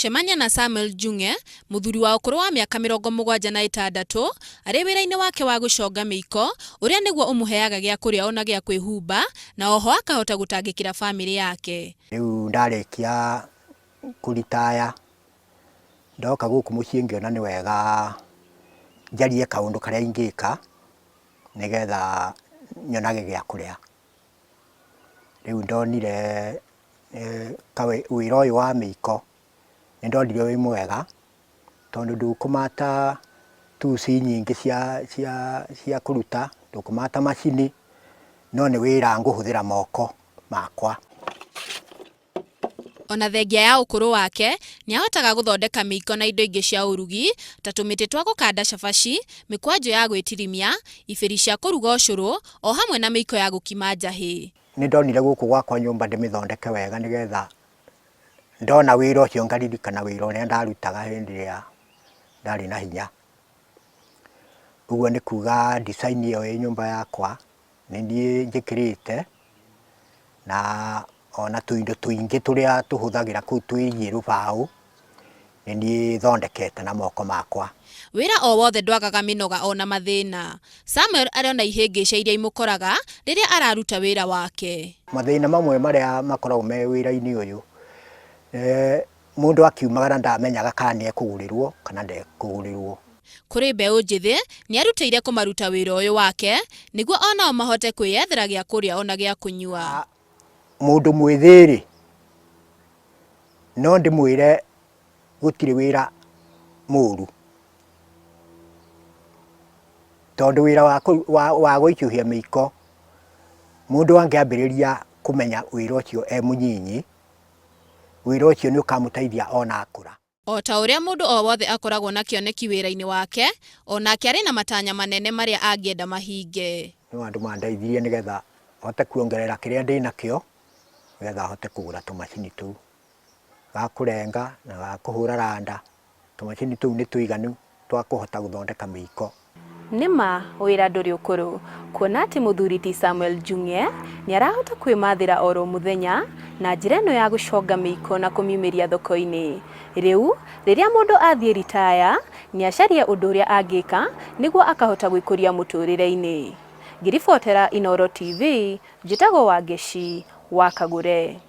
Cemania na Samuel Njung'e, muthuri wa ukuru wa miaka 76, ari wira-ini wake wa guconga miiko, uria niguo umuheaga gia kuria ona gia kwihumba, na oho akahota gutangikira family yake. Riu ndarikia kuritaya ndoka guku mucii ngiona ni wega njarie kaundu karia ingika nigetha nyonage gia kuria. Riu ndonire wira uyu wa miiko ndonire wi mwega tondu ndukumata tuci nyingi cia kuruta, ndukumata macini, no ni wira nguhuthira moko makwa. Ona thengia ya ukuru wake ni ahotaga guthondeka miiko na indo ingi cia urugi ta tumiti twa gukanda cabaci, mikwanjo ya gwitirimia, ibiri cia kuruga ucuru, o hamwe na miiko ya gukima njahi. Ni ndonire guku gwakwa nyumba ndimithondeke wega nigetha ndona wira ucio ngaririkana wira uria ndarutaga hindi ria ndari na hinya. Uguo ni kuga design iyo ya nyumba yakwa ni ndie njikirite, na ona tuindo tuingi turia tuhuthagira ku twigie rubau ni ndie thondekete na moko makwa. Wira o wothe ndwagaga minoga ona mathina. Samuel ariona ihingica iria imukoraga riria araruta wira wake. Mathina mamwe maria makoragwo me wira-ini uyu, mundu akiumagara ndamenyaga kana ni ekugurirwo kana ndekugurirwo. Kuri mbeu njithi ni arutire kumaruta wira uyu wake niguo ona mahote kwiyethera gia kuria ona gia kunyua. Mundu mwithiri no ndimwire gutire wira muru, tondu wira wa guikiuhia miiko mundu angiambiriria kumenya wira ucio munyinyi, wira ucio ni ukamuteithia ona akura. O ta uria mundu o wothe akoragwo na kioneki wira-ini wake, onake ari na matanya manene maria angienda mahinge. No andu mandeithirie nigetha hote kuongerera kiria ndi nakio, nigetha hote kugura tumacini tu ga kurenga na ga kuhura randa. Tumacini tu ni tuiganu twa kuhota guthondeka miiko. Nima wira nduri ukuru, kuona ati muthuri ti Samuel Njung'e ni arahota kwimathira oro muthenya na njira ino ya guconga miiko na kumiumiria thoko-ini. Riu riria mundu athie ritaya ni acaria undu uria angika niguo akahota gwikuria muturire-ini. Ngiribotera Inooro TV, njitagwo Wangeci wa Kagure.